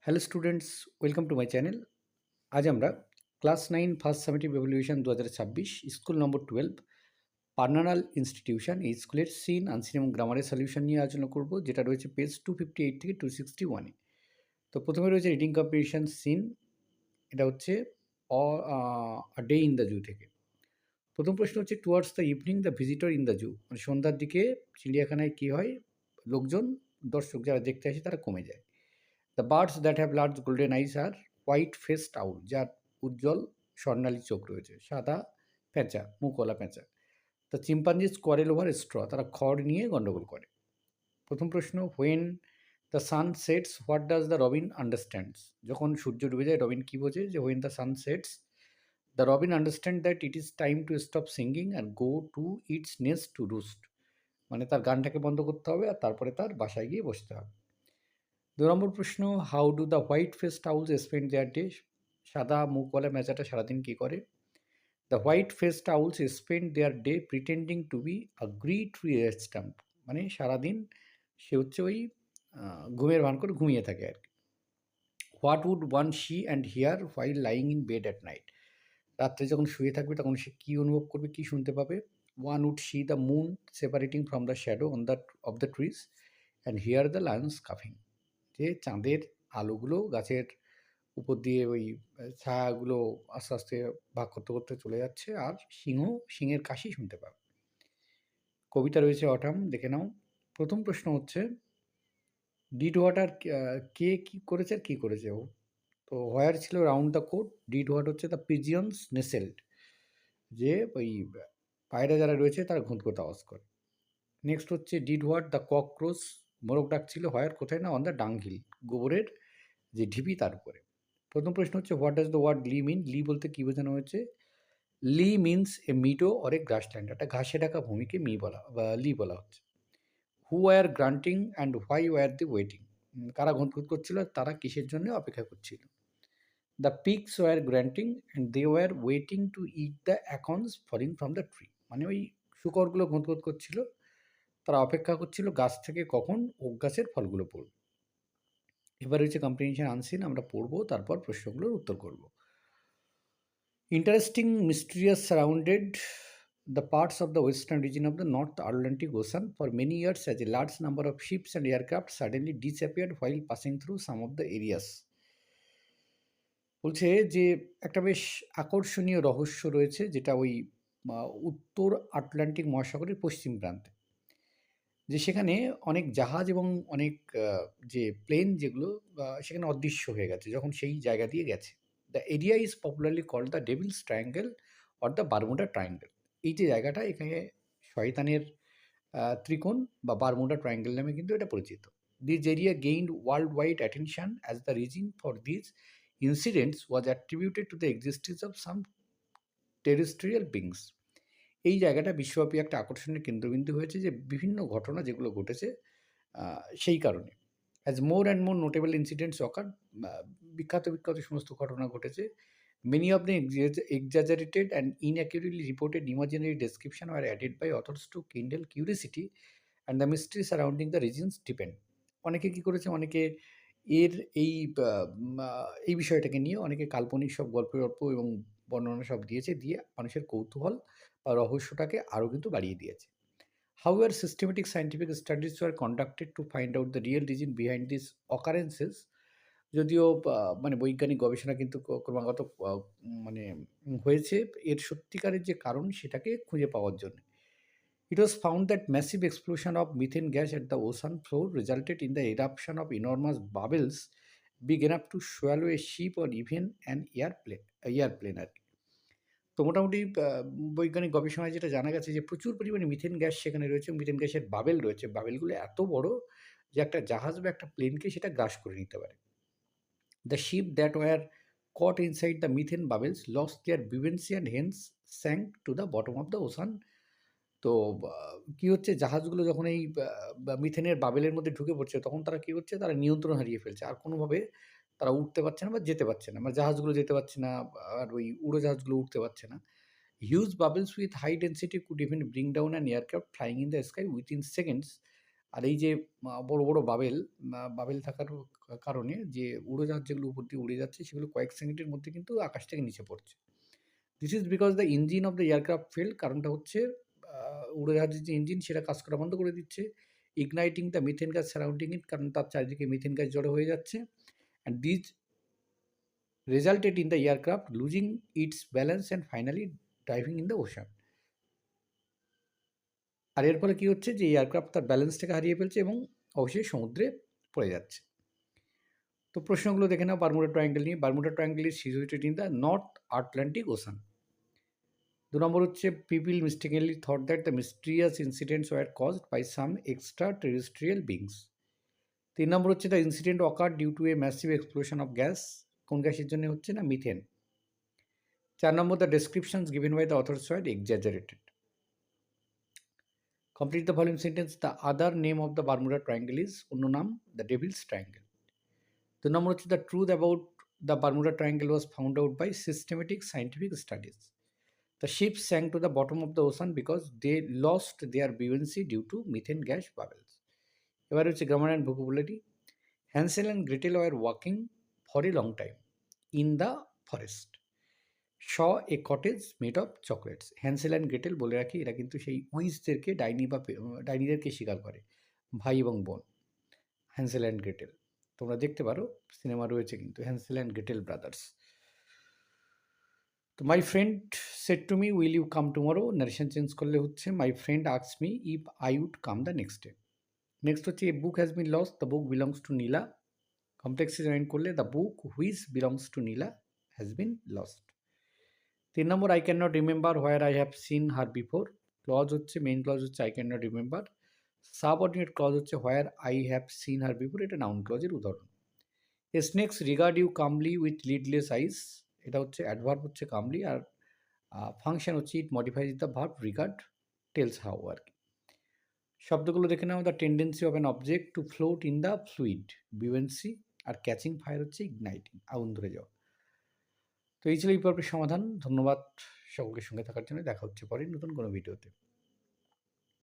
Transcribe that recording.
Hello students, welcome to my channel. আজ আমরা class 9 first summative evaluation 2026 school number 12 পার্নানাল institution এই স্কুলের সিন আনসিন এবং গ্রামারের সলিউশন নিয়ে আলোচনা করব, যেটা রয়েছে পেজ 258 থেকে 261-এ। তো প্রথমে রয়েছে রিডিং কম্পিটিশন সিন। এটা হচ্ছে ডে ইন দ্য জু থেকে। প্রথম প্রশ্ন হচ্ছে towards the evening the visitor in the zoo, মানে সন্ধ্যার দিকে চিড়িয়াখানায় কী হয়, লোকজন দর্শক যারা দেখতে আসে তারা কমে যায়। The birds that have large golden eyes আর হোয়াইট ফেসড আউল, যার উজ্জ্বল স্বর্ণালী চোখ রয়েছে। সাদা পেঁচা, মুখওয়ালা পেঁচা। The chimpanzees quarrel over straw, তারা খড় নিয়ে গণ্ডগোল করে। প্রথম প্রশ্ন, when the sun sets what does the robin understands, যখন সূর্য ডুবে যায় রবিন কী বোঝে? যে when the sun sets the robin understand that it is time to stop singing and go to its nest two রুস্ট, মানে তার গানটাকে বন্ধ করতে হবে আর তারপরে তার বাসায় গিয়ে বসতে হবে। ২ নম্বর প্রশ্ন, how do the white face owls spend their day, সাদা মুখওয়ালা মেচাটা সারাদিন কী করে? The white face owls spend their day pretending to be a great stump, মানে সারাদিন সে হচ্ছে ওই ঘুমের ভান করে ঘুমিয়ে থাকে আর কি। What would one see and hear while lying in bed at night, রাত্রে যখন শুয়ে থাকবে তখন সে কী অনুভব করবে, কী শুনতে পাবে? One would see the moon separating from the shadow on the of the trees and hear the lions কাফিং, যে চাঁদের আলোগুলো গাছের উপর দিয়ে ওই ছায়াগুলো আস্তে আস্তে ভাগ করতে করতে চলে যাচ্ছে, আর সিংহের কাশি শুনতে পাবে। কবিতা রয়েছে অটাম, দেখে নাও। প্রথম প্রশ্ন হচ্ছে ডিড হোয়াটার, কে কী করেছে আর কী করেছে ও? তো হোয়ার ছিল round the coat, did what হচ্ছে দ্য পিজিয়ন্স নেসেল্ড, যে ওই পায়রা যারা রয়েছে তারা ঘুঁতঘুঁত আওয়াজ করে। নেক্সট হচ্ছে ডিড হোয়াট দ্য ককরোচ, মোরগ ডাক ছিল হোয়ার কোথায়? না অন দ্য ডাংহিল, গোবরের যে ঢিপি তার উপরে। প্রথম প্রশ্ন হচ্ছে what does the word lea mean, lea বলতে কী বোঝানো হয়েছে? Lea means a meadow or a grassland, একটা ঘাসে ঢাকা ভূমিকে মি বলা বা লি বলা হচ্ছে। Who were grunting and why were they waiting, কারা ঘুঁতঘুঁত করছিল, তারা কিসের জন্য অপেক্ষা করছিল? The pigs were grunting and they were waiting to eat the acorns falling from the tree, মানে ওই শুকরগুলো ঘুঁতঘুঁত করছিল, তারা অপেক্ষা করছিল গাছ থেকে কখন ওক গাছের ফলগুলো পড়বে। এবার হচ্ছে কম্প্রিহেনশন আনসিন, আমরা পড়বো তারপর প্রশ্নগুলোর উত্তর করব। Interesting mysterious surrounded the parts of the western region of the North Atlantic Ocean for many years as a large number of ships and aircraft suddenly disappeared while passing through some of the areas. বলছে যে একটা বেশ আকর্ষণীয় রহস্য রয়েছে, যেটা ওই উত্তর আটলান্টিক মহাসাগরের পশ্চিম প্রান্তে, যে সেখানে অনেক জাহাজ এবং অনেক যে প্লেন যেগুলো সেখানে অদৃশ্য হয়ে গেছে যখন সেই জায়গা দিয়ে গেছে। The area is popularly called the devil's triangle or the Bermuda triangle, এই যে জায়গাটা এখানে শয়তানের ত্রিকোণ বা বারমুডা ট্রায়াঙ্গেল নামে কিন্তু এটা পরিচিত। This area gained world wide attention as the reason for this incidents was attributed to the existence of some terrestrial beings, এই জায়গাটা বিশ্বব্যাপী একটা আকর্ষণের কেন্দ্রবিন্দু হয়েছে যে বিভিন্ন ঘটনা যেগুলো ঘটেছে সেই কারণে। As more and more notable incidents occur, বিখ্যাত বিখ্যাত সমস্ত ঘটনা ঘটেছে। Many of the exaggerated and inaccurately reported imaginary description are added by authors to kindle curiosity and the mystery surrounding the reasons depend. অনেকে কী করেছে, অনেকে এর এই এই বিষয়টাকে নিয়ে অনেকে কাল্পনিক সব গল্প এবং বর্ণনা সব দিয়েছে, দিয়ে মানুষের কৌতূহল বা রহস্যটাকে আরও কিন্তু বাড়িয়ে দিয়েছে। However, systematic scientific studies were conducted to find out the real reason behind these occurrences. যদিও মানে বৈজ্ঞানিক গবেষণা কিন্তু ক্রমাগত মানে হয়েছে এর সত্যিকারের যে কারণ সেটাকে খুঁজে পাওয়ার জন্য। It was found that massive explosion of methane gas at the ocean floor resulted in the eruption of enormous bubbles big enough to swallow a ship or even an airplane আর কি। তো মোটামুটি বৈজ্ঞানিক গবেষণায় যেটা জানা গেছে যে প্রচুর পরিমাণে মিথেন গ্যাস সেখানে রয়েছে। মিথেন গ্যাসের বাবেল রয়েছে। বাবেলগুলো এত বড় যে একটা জাহাজ বা একটা প্লেনকে সেটা গ্রাস করে নিতে পারে। The ship that were caught inside the methane bubbles lost their buoyancy and hence sank to the bottom of the ocean. তো কি হচ্ছে, জাহাজগুলো যখন এই মিথেনের বাবেলের মধ্যে ঢুকে পড়ছে তখন তারা কি হচ্ছে, তারা নিয়ন্ত্রণ হারিয়ে ফেলছে। আর কোনোভাবে তারা উঠতে পারছে না বা যেতে পারছে না। মানে জাহাজগুলো যেতে পারছে না, আর ওই উড়োজাহাজগুলো উঠতে পারছে না। Huge bubbles with high density could even bring down an aircraft flying in the sky within seconds, আর এই যে বড়, বড় বাবেল থাকার কারণে যে উড়োজাহাজ যেগুলো উপর দিয়ে উড়ে যাচ্ছে সেগুলো কয়েক সেকেন্ডের মধ্যে কিন্তু আকাশ থেকে নিচে পড়ছে। This is because the engine of the aircraft fail. কারণটা হচ্ছে উড়োজাহাজের যে ইঞ্জিন সেটা কাজ করা বন্ধ করে দিচ্ছে। Igniting the methane gas surrounding it, কারণ তার চারিদিকে মিথেন গ্যাস জড়ো হয়ে যাচ্ছে। And this resulted in the aircraft losing its balance and finally diving in the ocean. আর এর ফলে কি হচ্ছে যে এয়ারক্রাফট তার ব্যালেন্সটাকে হারিয়ে ফেলছে এবং অবশ্যই সমুদ্রে পড়ে যাচ্ছে। তো প্রশ্নগুলো দেখে নাও বারমুডা ট্রায়াঙ্গেল নিয়ে। Bermuda Triangle is situated in the North Atlantic Ocean. 2 নম্বর হচ্ছে people mistakenly thought that the mysterious incidents were caused by some extra terrestrial beings. 3 নম্বর হচ্ছে the incident occur due to a massive explosion of gas. কোন গ্যাসের জন্য হচ্ছে না methane. 4 নম্বর the descriptions given by the authors were exaggerated. Complete the following sentence. The other name of the Bermuda Triangle is অন্য নাম the Devil's Triangle. 2 নম্বর হচ্ছে the truth about the Bermuda Triangle was found out by systematic scientific studies. The ship sank to the bottom of the ocean because they lost their buoyancy due to methane gas bubbles. এবার হচ্ছে grammar and vocabulary. Hansel and Gretel were walking for a long time in the forest. Saw a cottage made of chocolates. Hansel and Gretel বলে রাখি এরা কিন্তু সেই উইজদেরকে ডাইনিদেরকে শিকার করে, ভাই এবং বোন হ্যান্সেল অ্যান্ড গ্রেটেল। তোমরা দেখতে পারো সিনেমা রয়েছে কিন্তু হ্যান্সেল অ্যান্ড গ্রেটেল ব্রাদার্স। তো my friend said to me will you come tomorrow, narration change করলে হচ্ছে my friend asks me if I would come the next day. Next হচ্ছে a book has been lost, the book belongs to Nila. কমপ্লেক্সে join করলে the book which belongs to Nila has been lost. 3 নম্বর I can not remember where I have seen her before. Clause হচ্ছে main clause হচ্ছে I can not remember. Subordinate clause হচ্ছে where I have seen her before, এটা noun ক্লজের উদাহরণ। Snakes regard you calmly with lidless eyes, এটা হচ্ছে adverb হচ্ছে calmly, আর ফাংশন হচ্ছে it modifies the verb regard tells how আর কি। শব্দগুলো দেখে নাও। The tendency of an object to float in the fluid buoyancy, আর ক্যাচিং ফায়ার হচ্ছে ইগনাইটিং আগুন ধরে যাওয়া। তো এই ছিল এই পর্বের সমাধান। ধন্যবাদ সকলকে সঙ্গে থাকার জন্য। দেখা হচ্ছে পরে নতুন কোনো ভিডিওতে।